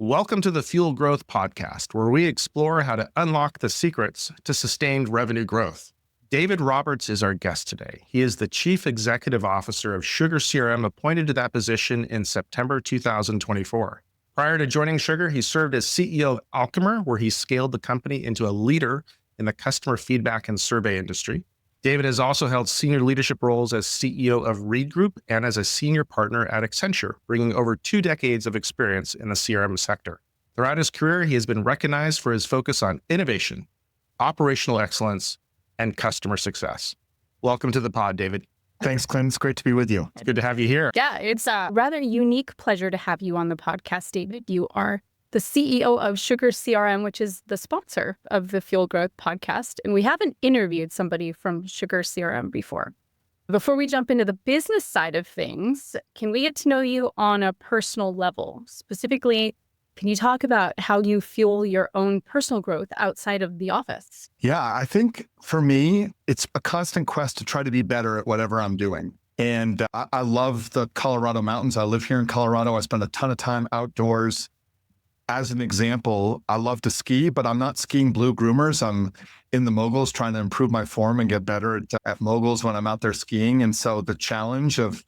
Welcome to the Fuel Growth Podcast, where we explore how to unlock the secrets to sustained revenue growth. David Roberts is our guest today. He is the Chief Executive Officer of Sugar CRM, appointed to that position in September 2024. Prior to joining Sugar, he served as CEO of Alchemer, where he scaled the company into a leader in the customer feedback and survey industry. David has also held senior leadership roles as CEO of Reed Group and as a senior partner at Accenture, bringing over 2 decades of experience in the CRM sector. Throughout his career, he has been recognized for his focus on innovation, operational excellence, and customer success. Welcome to the pod, David. Thanks, Clint. It's great to be with you. It's good to have you here. Yeah, it's a rather unique pleasure to have you on the podcast, David. You are the CEO of Sugar CRM, which is the sponsor of the Fuel Growth Podcast. And we haven't interviewed somebody from Sugar CRM before. Before we jump into the business side of things, can we get to know you on a personal level? Specifically, can you talk about how you fuel your own personal growth outside of the office? Yeah, I think for me, it's a constant quest to try to be better at whatever I'm doing. And I love the Colorado mountains. I live here in Colorado. I spend a ton of time outdoors. As an example, I love to ski, but I'm not skiing blue groomers. I'm in the moguls trying to improve my form and get better at moguls when I'm out there skiing. And so the challenge of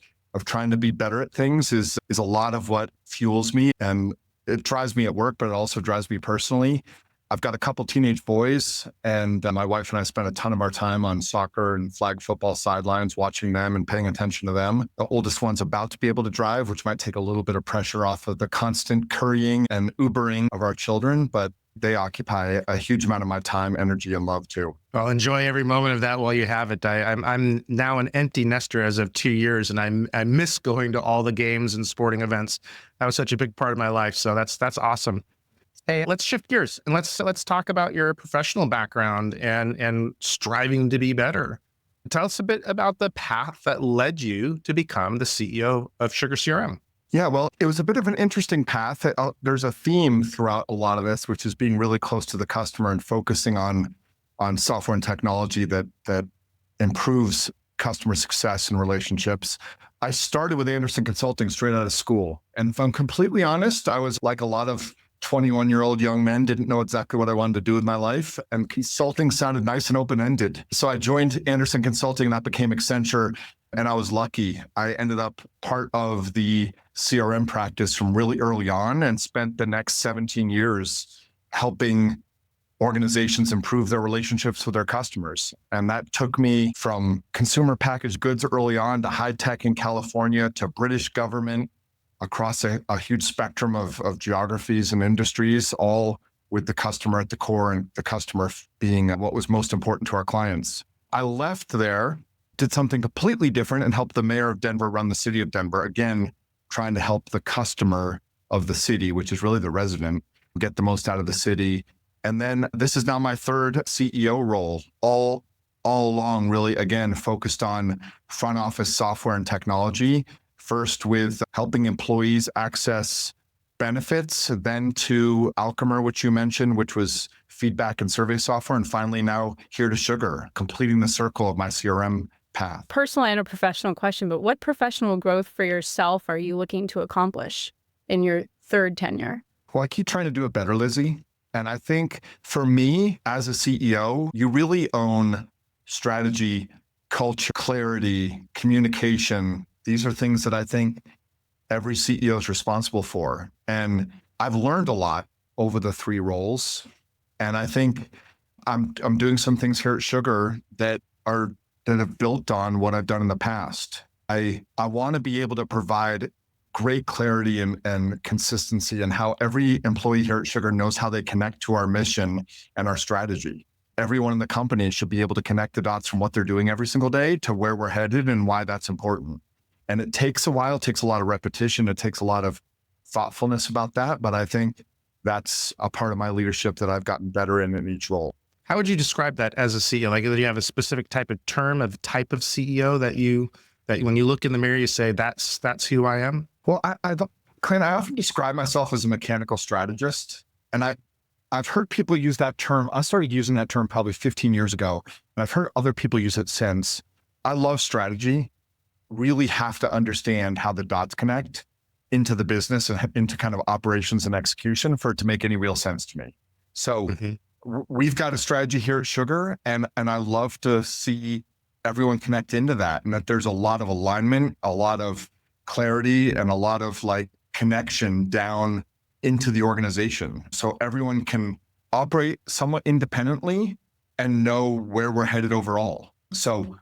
trying to be better at things is a lot of what fuels me. And it drives me at work, but it also drives me personally. I've got a couple teenage boys, and my wife and I spend a ton of our time on soccer and flag football sidelines, watching them and paying attention to them. The oldest one's about to be able to drive, which might take a little bit of pressure off of the constant currying and Ubering of our children, but they occupy a huge amount of my time, energy, and love too. Well, enjoy every moment of that while you have it. I'm now an empty nester as of 2 years, and I miss going to all the games and sporting events. That was such a big part of my life, so that's awesome. Hey, let's shift gears and let's talk about your professional background and striving to be better. Tell us a bit about the path that led you to become the CEO of Sugar CRM. Yeah, well, it was a bit of an interesting path. There's a theme throughout a lot of this, which is being really close to the customer and focusing on software and technology that improves customer success and relationships. I started with Anderson Consulting straight out of school. And if I'm completely honest, I was like a lot of 21-year-old young men, didn't know exactly what I wanted to do with my life. And consulting sounded nice and open-ended. So I joined Anderson Consulting and that became Accenture. And I was lucky. I ended up part of the CRM practice from really early on and spent the next 17 years helping organizations improve their relationships with their customers. And that took me from consumer packaged goods early on to high tech in California to British government across a huge spectrum of geographies and industries, all with the customer at the core and the customer being what was most important to our clients. I left there, did something completely different and helped the mayor of Denver run the city of Denver, again, trying to help the customer of the city, which is really the resident, get the most out of the city. And then this is now my third CEO role, all along really, again, focused on front office software and technology. First with helping employees access benefits, then to Alchemer, which you mentioned, which was feedback and survey software. And finally now here to Sugar, completing the circle of my CRM path. Personal and a professional question, but what professional growth for yourself are you looking to accomplish in your third tenure? Well, I keep trying to do it better, Lizzie. And I think for me as a CEO, you really own strategy, culture, clarity, communication. These are things that I think every CEO is responsible for. And I've learned a lot over the 3 roles. And I think I'm doing some things here at Sugar that have built on what I've done in the past. I want to be able to provide great clarity and consistency in how every employee here at Sugar knows how they connect to our mission and our strategy. Everyone in the company should be able to connect the dots from what they're doing every single day to where we're headed and why that's important. And it takes a while, it takes a lot of repetition, it takes a lot of thoughtfulness about that. But I think that's a part of my leadership that I've gotten better in each role. How would you describe that as a CEO? Like, do you have a specific type of CEO that when you look in the mirror, you say, that's who I am? Well, Clint, I often describe myself as a mechanical strategist. And I've heard people use that term. I started using that term probably 15 years ago. And I've heard other people use it since. I love strategy. Really have to understand how the dots connect. into the business and into kind of operations and execution for it to make any real sense to me. So we've got a strategy here at Sugar, and I love to see everyone connect into that, and that there's a lot of alignment, a lot of clarity, and a lot of like connection down into the organization. So everyone can operate somewhat independently and know where we're headed overall. So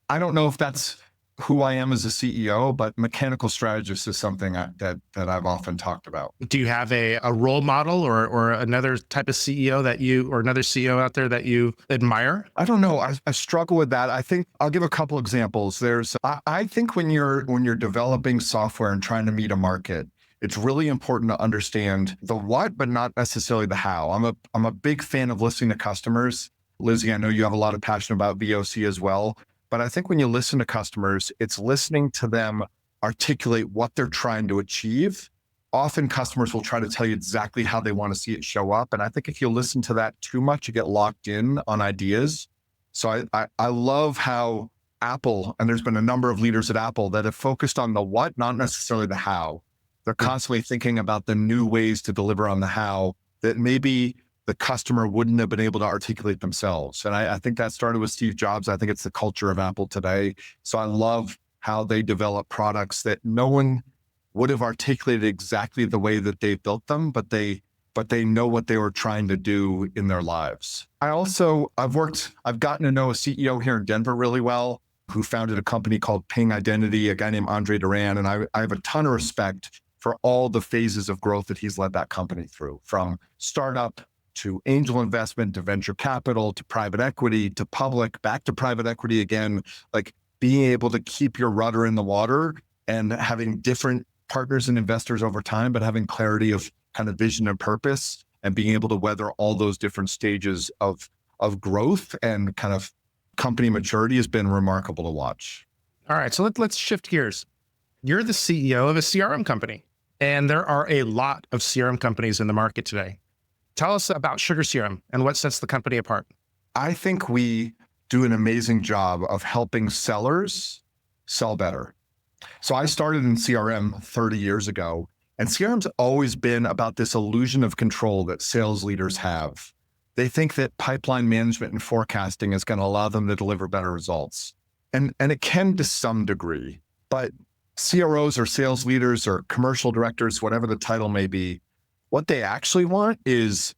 I don't know if that's who I am as a CEO, but mechanical strategist is something that I've often talked about. Do you have a role model or another type of CEO or another CEO out there that you admire? I don't know. I struggle with that. I think I'll give a couple examples. I think when you're developing software and trying to meet a market, it's really important to understand the what, but not necessarily the how. I'm a big fan of listening to customers. Lizzie, I know you have a lot of passion about VOC as well. But I think when you listen to customers, it's listening to them articulate what they're trying to achieve. Often customers will try to tell you exactly how they want to see it show up. And I think if you listen to that too much, you get locked in on ideas. So I love how Apple, and there's been a number of leaders at Apple that have focused on the what, not necessarily the how. They're constantly thinking about the new ways to deliver on the how that maybe the customer wouldn't have been able to articulate themselves. And I think that started with Steve Jobs. I think it's the culture of Apple today. So I love how they develop products that no one would have articulated exactly the way that they built them, but they know what they were trying to do in their lives. I've gotten to know a CEO here in Denver really well, who founded a company called Ping Identity, a guy named Andre Duran. And I have a ton of respect for all the phases of growth that he's led that company through, from startup to angel investment, to venture capital, to private equity, to public, back to private equity again, like being able to keep your rudder in the water and having different partners and investors over time, but having clarity of kind of vision and purpose and being able to weather all those different stages of growth and kind of company maturity has been remarkable to watch. All right, so let's shift gears. You're the CEO of a CRM company, and there are a lot of CRM companies in the market today. Tell us about Sugar CRM and what sets the company apart. I think we do an amazing job of helping sellers sell better. So I started in CRM 30 years ago, and CRM's always been about this illusion of control that sales leaders have. They think that pipeline management and forecasting is going to allow them to deliver better results. And it can to some degree, but CROs or sales leaders or commercial directors, whatever the title may be, what they actually want is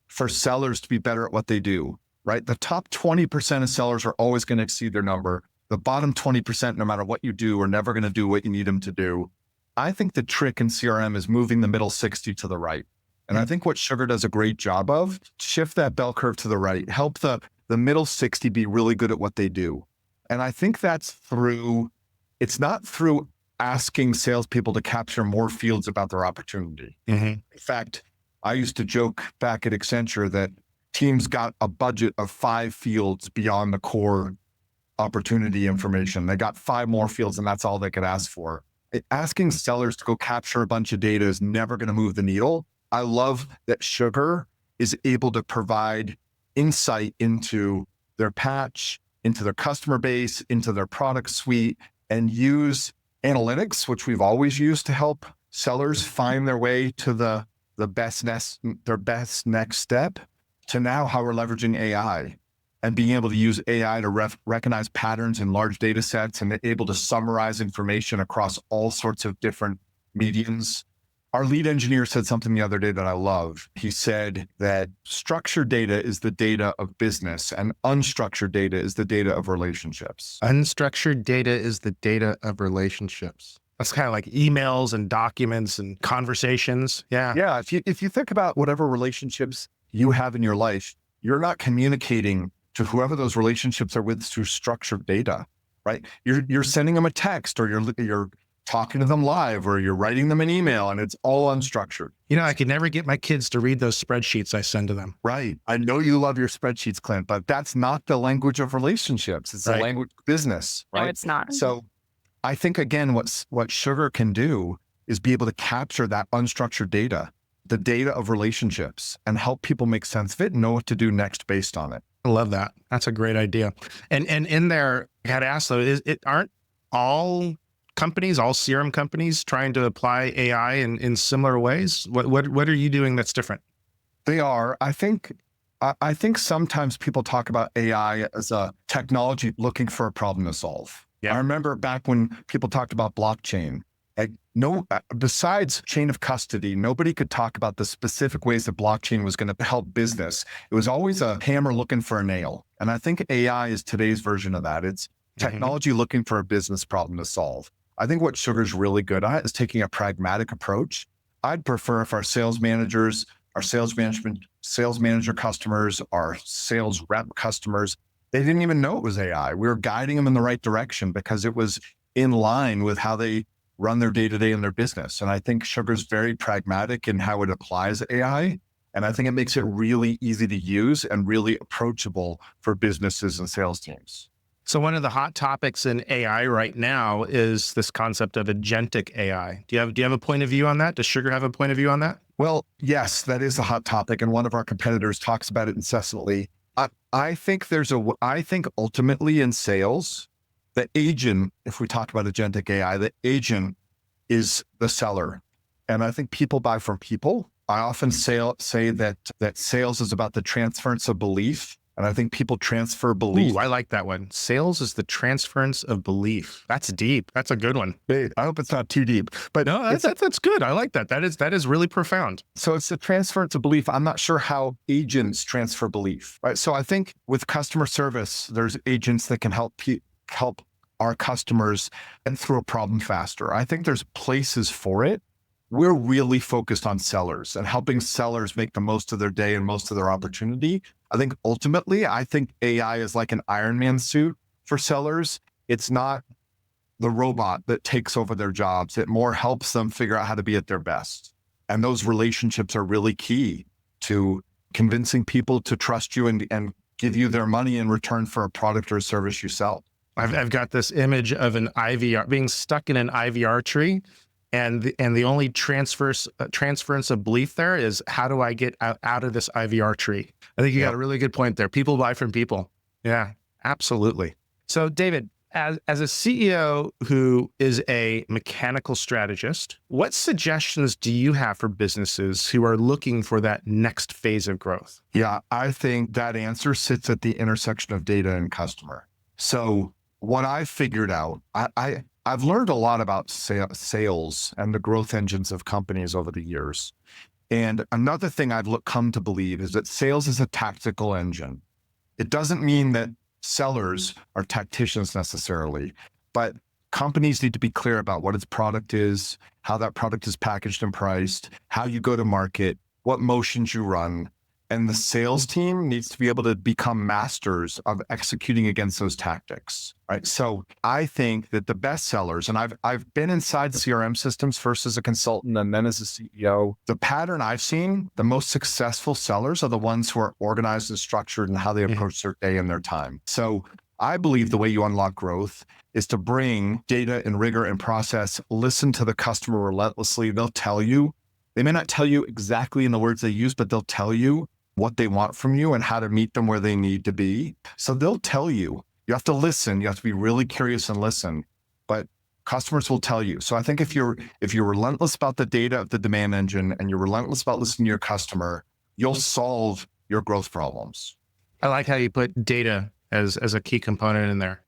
for sellers to be better at what they do, right? The top 20% of sellers are always going to exceed their number. The bottom 20%, no matter what you do, are never going to do what you need them to do. I think the trick in CRM is moving the middle 60 to the right. And I think what Sugar does a great job of, shift that bell curve to the right, help the middle 60 be really good at what they do. And I think it's not through asking salespeople to capture more fields about their opportunity. In fact, I used to joke back at Accenture that teams got a budget of 5 fields beyond the core opportunity information. They got 5 more fields, and that's all they could ask for. Asking sellers to go capture a bunch of data is never going to move the needle. I love that Sugar is able to provide insight into their patch, into their customer base, into their product suite, and use analytics, which we've always used to help sellers find their way to their best next step, to now how we're leveraging AI and being able to use AI to recognize patterns in large data sets and able to summarize information across all sorts of different mediums. Our lead engineer said something the other day that I love. He said that structured data is the data of business and unstructured data is the data of relationships. Unstructured data is the data of relationships. That's kind of like emails and documents and conversations. Yeah. Yeah. If you think about whatever relationships you have in your life, you're not communicating to whoever those relationships are with through structured data, right? You're sending them a text, or you're talking to them live, or you're writing them an email, and it's all unstructured. You know, I could never get my kids to read those spreadsheets I send to them. Right. I know you love your spreadsheets, Clint, but that's not the language of relationships. It's the language of business, right? No, it's not. So I think, again, what Sugar can do is be able to capture that unstructured data, the data of relationships, and help people make sense of it and know what to do next based on it. I love that. That's a great idea. And in there, I had to ask though, aren't all companies, all CRM companies, trying to apply AI in similar ways? What are you doing that's different? They are. I think sometimes people talk about AI as a technology looking for a problem to solve. Yeah. I remember back when people talked about blockchain. Besides chain of custody, nobody could talk about the specific ways that blockchain was going to help business. It was always a hammer looking for a nail. And I think AI is today's version of that. It's technology looking for a business problem to solve. I think what Sugar's really good at is taking a pragmatic approach. I'd prefer if our sales managers, our sales manager customers, our sales rep customers, they didn't even know it was AI. We were guiding them in the right direction because it was in line with how they run their day-to-day in their business. And I think Sugar's very pragmatic in how it applies AI. And I think it makes it really easy to use and really approachable for businesses and sales teams. So one of the hot topics in AI right now is this concept of agentic AI. Do you have a point of view on that? Does Sugar have a point of view on that? Well, yes, that is a hot topic. And one of our competitors talks about it incessantly. I think ultimately in sales, the agent, if we talk about agentic AI, the agent is the seller. And I think people buy from people. I often say that sales is about the transference of belief. And I think people transfer belief. Ooh, I like that one. Sales is the transference of belief. That's deep. That's a good one. I hope it's not too deep, but no, that's good. I like that. That is really profound. So it's the transference of belief. I'm not sure how agents transfer belief, right? So I think with customer service, there's agents that can help our customers and through a problem faster. I think there's places for it. We're really focused on sellers and helping sellers make the most of their day and most of their opportunity. I think ultimately, AI is like an Iron Man suit for sellers. It's not the robot that takes over their jobs. It more helps them figure out how to be at their best. And those relationships are really key to convincing people to trust you and give you their money in return for a product or a service you sell. I've got this image of an IVR being stuck in an IVR tree. And the only transference of belief there is, how do I get out of this IVR tree? I think you got a really good point there. People buy from people. Yeah, absolutely. So David, as a CEO who is a mechanical strategist, what suggestions do you have for businesses who are looking for that next phase of growth? Yeah, I think that answer sits at the intersection of data and customer. So what I figured out, I've learned a lot about sales and the growth engines of companies over the years. And another thing I've come to believe is that sales is a tactical engine. It doesn't mean that sellers are tacticians necessarily, but companies need to be clear about what its product is, how that product is packaged and priced, how you go to market, what motions you run. And the sales team needs to be able to become masters of executing against those tactics, right? So I think that the best sellers, and I've been inside CRM systems first as a consultant and then as a CEO. The pattern I've seen, the most successful sellers are the ones who are organized and structured in how they approach their day and their time. So I believe the way you unlock growth is to bring data and rigor and process, listen to the customer relentlessly. They'll tell you. They may not tell you exactly in the words they use, but they'll tell you what they want from you and how to meet them where they need to be. So they'll tell you. You have to listen. You have to be really curious and listen. But customers will tell you. So I think if you're relentless about the data of the demand engine and you're relentless about listening to your customer, you'll solve your growth problems. I like how you put data as a key component in there.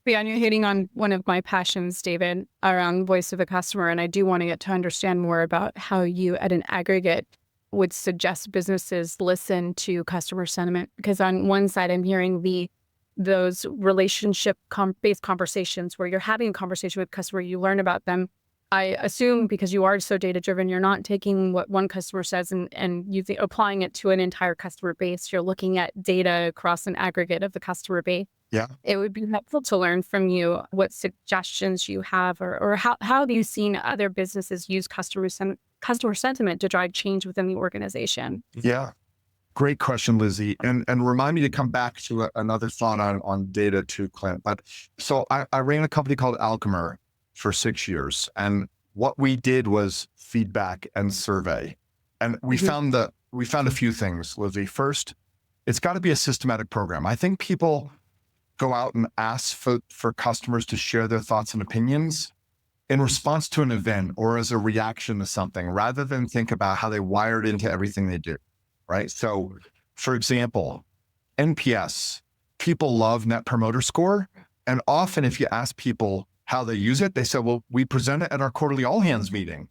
Yeah, and you're hitting on one of my passions, David, around voice of the customer. And I do want to get to understand more about how you, at an aggregate, would suggest businesses listen to customer sentiment. Because on one side, I'm hearing those relationship-based conversations where you're having a conversation with customer, you learn about them. I assume because you are so data-driven, you're not taking what one customer says and applying it to an entire customer base. You're looking at data across an aggregate of the customer base. Yeah. It would be helpful to learn from you what suggestions you have or how have you seen other businesses use customer sentiment to drive change within the organization? Yeah. Great question, Lizzie. And remind me to come back to another thought on data too, Clint. But so I ran a company called Alchemer for 6 years. And what we did was feedback and survey. And we found a few things, Lizzie. First, it's got to be a systematic program. I think people go out and ask for customers to share their thoughts and opinions. in response to an event or as a reaction to something, rather than think about how they wired into everything they do, right? So, for example, NPS, people love Net Promoter Score. And often if you ask people how they use it, they say, well, we present it at our quarterly all hands meeting.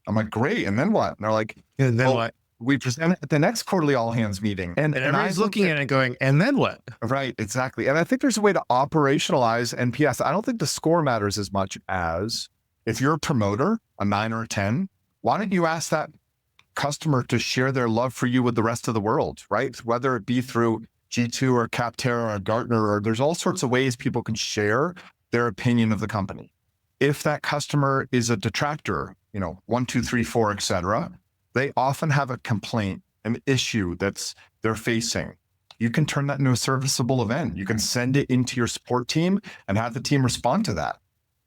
I'm like, great. And then what? And they're like, And then what? We present it at the next quarterly all hands meeting. And everybody's looking at it going, and then what? Right, exactly. And I think there's a way to operationalize NPS. I don't think the score matters as much as if you're a promoter, a 9 or a 10, why don't you ask that customer to share their love for you with the rest of the world, right? Whether it be through G2 or Capterra or Gartner, or there's all sorts of ways people can share their opinion of the company. If that customer is a detractor, 1, 2, 3, 4, et cetera, they often have a complaint, an issue that's they're facing. You can turn that into a serviceable event. You can send it into your support team and have the team respond to that.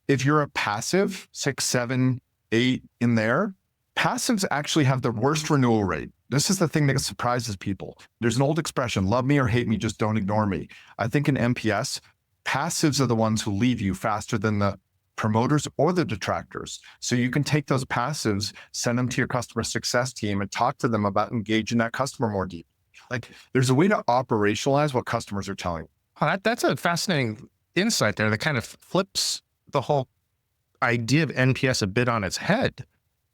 If you're a passive, 6, 7, 8 in there, passives actually have the worst renewal rate. This is the thing that surprises people. There's an old expression, love me or hate me, just don't ignore me. I think in NPS, passives are the ones who leave you faster than the promoters or the detractors. So you can take those passives, send them to your customer success team and talk to them about engaging that customer more deeply. Like there's a way to operationalize what customers are telling you. Oh, that's a fascinating insight there that kind of flips the whole idea of NPS a bit on its head.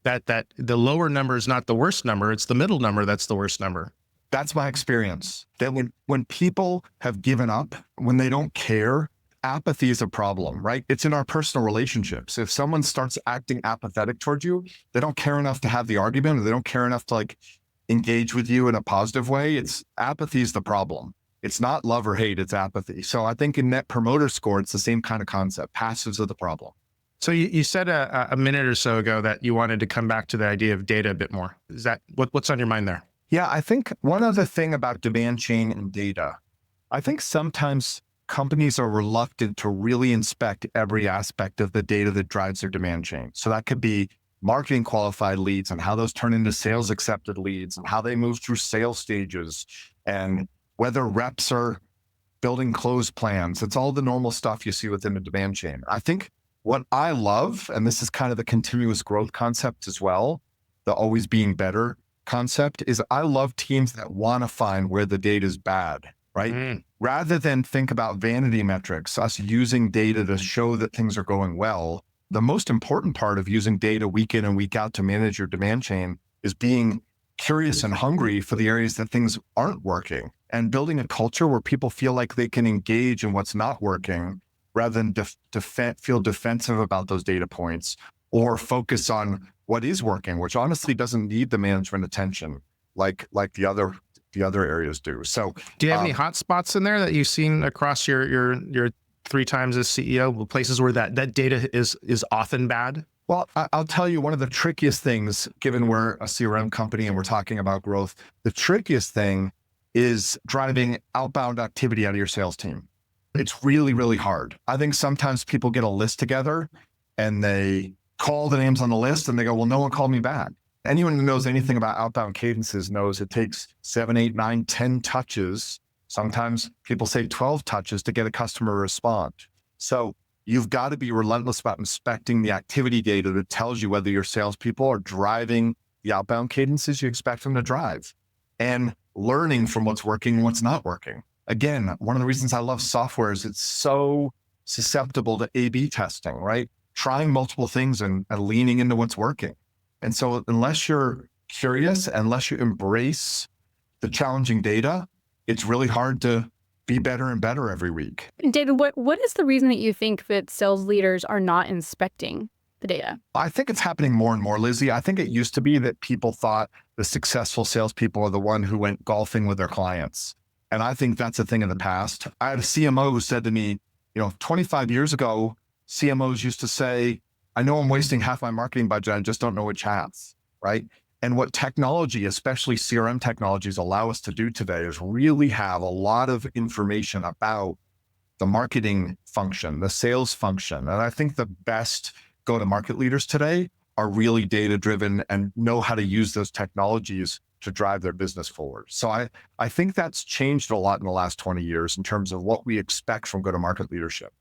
That the lower number is not the worst number, it's the middle number that's the worst number. That's my experience. That when people have given up, when they don't care, apathy is a problem, right? It's in our personal relationships. If someone starts acting apathetic towards you, they don't care enough to have the argument, or they don't care enough to engage with you in a positive way. It's apathy is the problem. It's not love or hate, it's apathy. So I think in Net Promoter Score, it's the same kind of concept. Passives are the problem. So you said a minute or so ago that you wanted to come back to the idea of data a bit more. Is that what's on your mind there? Yeah, I think one other thing about demand chain and data, I think sometimes companies are reluctant to really inspect every aspect of the data that drives their demand chain. So that could be marketing qualified leads and how those turn into sales accepted leads and how they move through sales stages and whether reps are building close plans. It's all the normal stuff you see within the demand chain. I think what I love, and this is kind of the continuous growth concept as well, the always being better concept, is I love teams that want to find where the data is bad, right? Rather than think about vanity metrics, us using data to show that things are going well, the most important part of using data week in and week out to manage your demand chain is being curious and hungry for the areas that things aren't working and building a culture where people feel like they can engage in what's not working rather than feel defensive about those data points or focus on what is working, which honestly doesn't need the management attention like the other areas do. So do you have any hot spots in there that you've seen across your 3 times as CEO, places where that data is often bad? Well, I'll tell you one of the trickiest things, given we're a CRM company and we're talking about growth, the trickiest thing is driving outbound activity out of your sales team. It's really, really hard. I think sometimes people get a list together and they call the names on the list and they go, well, no one called me back. Anyone who knows anything about outbound cadences knows it takes 7, 8, 9, 10 touches. Sometimes people say 12 touches to get a customer to respond. So you've got to be relentless about inspecting the activity data that tells you whether your salespeople are driving the outbound cadences you expect them to drive and learning from what's working and what's not working. Again, one of the reasons I love software is it's so susceptible to A/B testing, right? Trying multiple things and leaning into what's working. And so unless you're curious, unless you embrace the challenging data, it's really hard to be better and better every week. David, what is the reason that you think that sales leaders are not inspecting the data? I think it's happening more and more, Lizzie. I think it used to be that people thought the successful salespeople are the one who went golfing with their clients. And I think that's a thing in the past. I had a CMO who said to me, 25 years ago, CMOs used to say, I know I'm wasting half my marketing budget. I just don't know which half, right? And what technology, especially CRM technologies, allow us to do today is really have a lot of information about the marketing function, the sales function. And I think the best go-to-market leaders today are really data-driven and know how to use those technologies to drive their business forward. So I think that's changed a lot in the last 20 years in terms of what we expect from go-to-market leadership.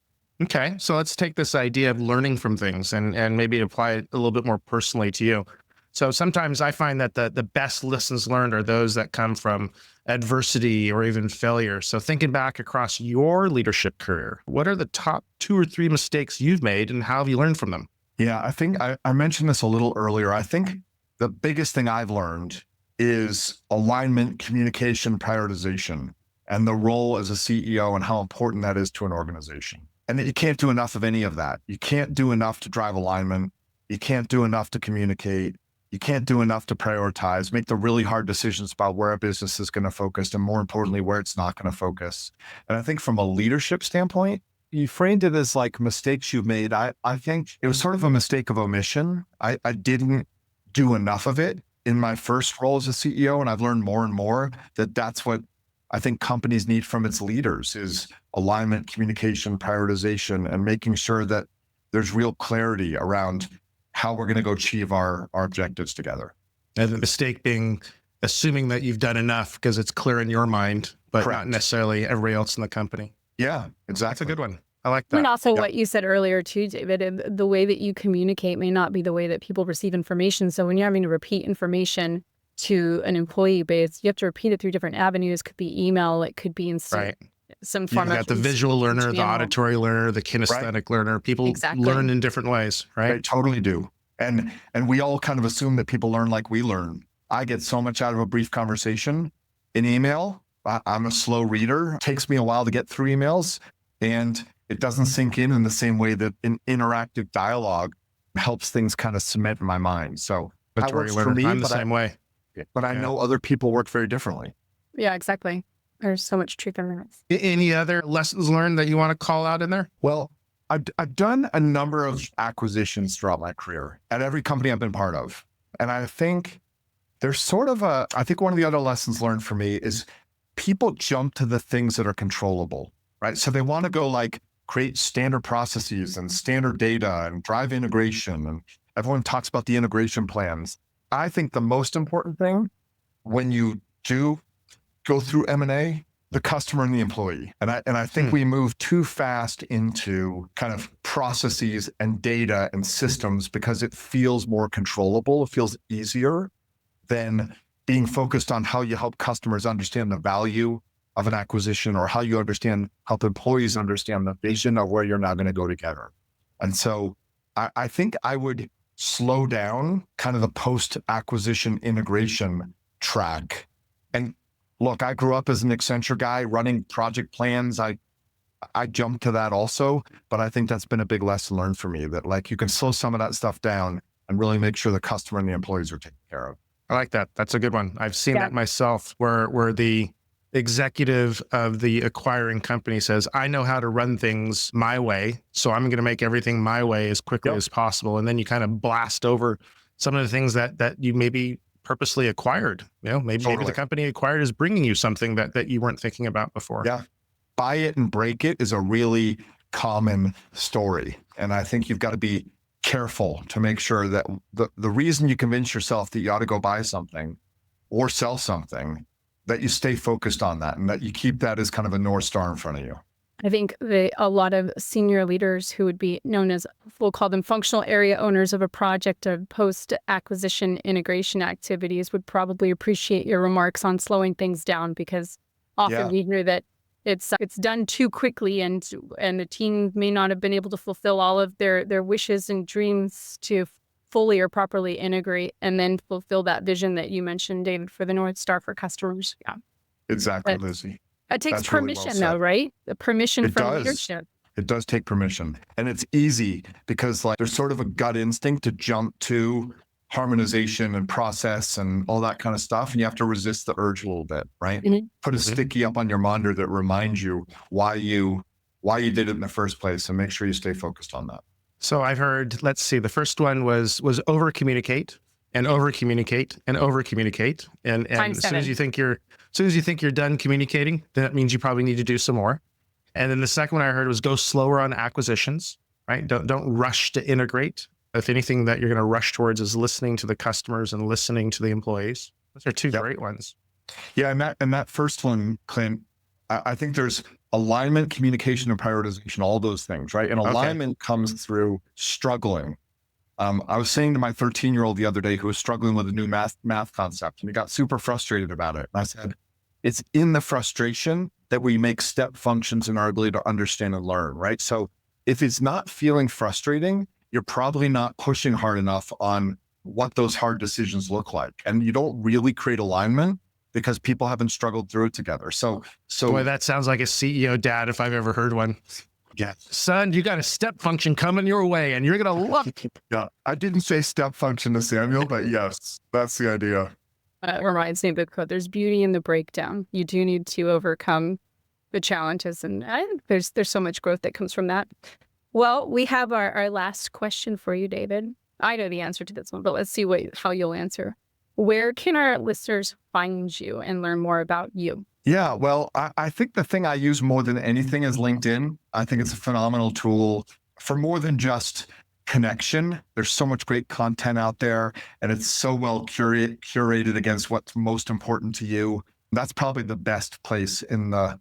Okay. So let's take this idea of learning from things and maybe apply it a little bit more personally to you. So sometimes I find that the best lessons learned are those that come from adversity or even failure. So thinking back across your leadership career, what are the top 2 or 3 mistakes you've made and how have you learned from them? Yeah, I think I mentioned this a little earlier. I think the biggest thing I've learned is alignment, communication, prioritization, and the role as a CEO and how important that is to an organization. And that you can't do enough of any of that. You can't do enough to drive alignment. You can't do enough to communicate. You can't do enough to prioritize, make the really hard decisions about where a business is going to focus, and more importantly, where it's not going to focus. And I think from a leadership standpoint, you framed it as like mistakes you've made. I think it was sort of a mistake of omission. I didn't do enough of it in my first role as a CEO. And I've learned more and more that that's what I think companies need from its leaders is alignment, communication, prioritization, and making sure that there's real clarity around how we're going to go achieve our objectives together. And the mistake being assuming that you've done enough because it's clear in your mind, but Correct. not necessarily everybody else in the company. Yeah, exactly. That's a good one. I like that. And also what you said earlier too, David, the way that you communicate may not be the way that people receive information. So when you're having to repeat information to an employee base, you have to repeat it through different avenues. It could be email, it could be in some form You've got the visual learner, the auditory learner, the kinesthetic learner. People learn in different ways, right? They totally do. And we all kind of assume that people learn like we learn. I get so much out of a brief conversation in email. I'm a slow reader. It takes me a while to get through emails, and it doesn't sink in the same way that an interactive dialogue helps things kind of cement in my mind. So that works for me. I'm the same way. But I know other people work very differently. Yeah, exactly. There's so much truth in that. Any other lessons learned that you want to call out in there? Well, I've done a number of acquisitions throughout my career at every company I've been part of. And I think there's sort of I think one of the other lessons learned for me is people jump to the things that are controllable, right? So they want to go like create standard processes and standard data and drive integration. And everyone talks about the integration plans. I think the most important thing when you do go through M&A, the customer and the employee. And I think we move too fast into kind of processes and data and systems because it feels more controllable. It feels easier than being focused on how you help customers understand the value of an acquisition or how you help employees understand the vision of where you're now going to go together. And so I think I would slow down kind of the post-acquisition integration track. And look, I grew up as an Accenture guy running project plans. I jumped to that also, but I think that's been a big lesson learned for me that like you can slow some of that stuff down and really make sure the customer and the employees are taken care of. I like that. That's a good one. I've seen that myself where the executive of the acquiring company says, I know how to run things my way, so I'm going to make everything my way as quickly as possible. And then you kind of blast over some of the things that you maybe purposely acquired. Maybe the company acquired is bringing you something that you weren't thinking about before. Yeah. Buy it and break it is a really common story. And I think you've got to be careful to make sure that the reason you convince yourself that you ought to go buy something or sell something, that you stay focused on that and that you keep that as kind of a North Star in front of you. I think a lot of senior leaders who would be known as, we'll call them functional area owners of a project of post-acquisition integration activities would probably appreciate your remarks on slowing things down because often we hear that it's done too quickly and the team may not have been able to fulfill all of their wishes and dreams to fully or properly integrate and then fulfill that vision that you mentioned, David, for the North Star for customers. Yeah. Exactly, Lizzie. It takes permission though, right? The permission from leadership. It does take permission. And it's easy because like there's sort of a gut instinct to jump to harmonization and process and all that kind of stuff. And you have to resist the urge a little bit, right? Put a sticky up on your monitor that reminds you why you did it in the first place and make sure you stay focused on that. So I've heard, let's see, the first one was over communicate and over communicate and over communicate. And as soon as you think you're done communicating, then that means you probably need to do some more. And then the second one I heard was go slower on acquisitions, right? Don't rush to integrate. If anything that you're going to rush towards is listening to the customers and listening to the employees. Those are two great ones. Yeah. And that first one, Clint, I think there's alignment, communication, and prioritization, all those things, right? And alignment comes through struggling. I was saying to my 13-year-old the other day who was struggling with a new math concept, and he got super frustrated about it. And I said, it's in the frustration that we make step functions in our ability to understand and learn, right? So if it's not feeling frustrating, you're probably not pushing hard enough on what those hard decisions look like. And you don't really create alignment because people haven't struggled through it together. So Boy, that sounds like a CEO dad if I've ever heard one. yeah, Son, you got a step function coming your way and you're going to love it. yeah. I didn't say step function to Samuel, but yes, that's the idea. Reminds me of the quote, there's beauty in the breakdown. You do need to overcome the challenges. And there's so much growth that comes from that. Well, we have our last question for you, David. I know the answer to this one, but let's see how you'll answer. Where can our listeners find you and learn more about you? Yeah, well, I think the thing I use more than anything is LinkedIn. I think it's a phenomenal tool for more than just connection. There's so much great content out there, and it's so well curated against what's most important to you. That's probably the best place in the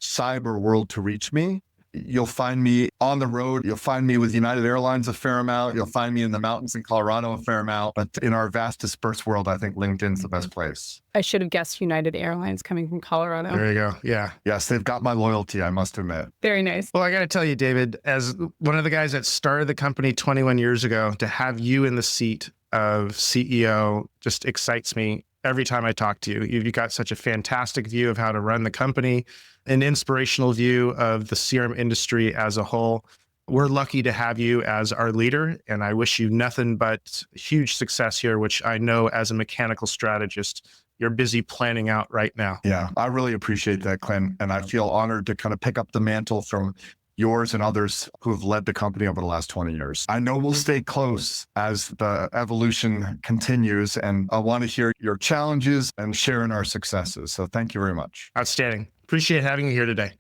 cyber world to reach me. You'll find me on the road. You'll find me with United Airlines a fair amount. You'll find me in the mountains in Colorado a fair amount. But in our vast dispersed world, I think LinkedIn's the best place. I should have guessed United Airlines coming from Colorado. There you go. Yeah. Yes, they've got my loyalty, I must admit. Very nice. Well, I got to tell you, David, as one of the guys that started the company 21 years ago, to have you in the seat of CEO just excites me every time I talk to you. You've got such a fantastic view of how to run the company, an inspirational view of the CRM industry as a whole. We're lucky to have you as our leader, and I wish you nothing but huge success here, which I know as a mechanical strategist, you're busy planning out right now. Yeah, I really appreciate that, Clint. And I feel honored to kind of pick up the mantle from yours and others who have led the company over the last 20 years. I know we'll stay close as the evolution continues, and I want to hear your challenges and share in our successes. So thank you very much. Outstanding. Appreciate having you here today.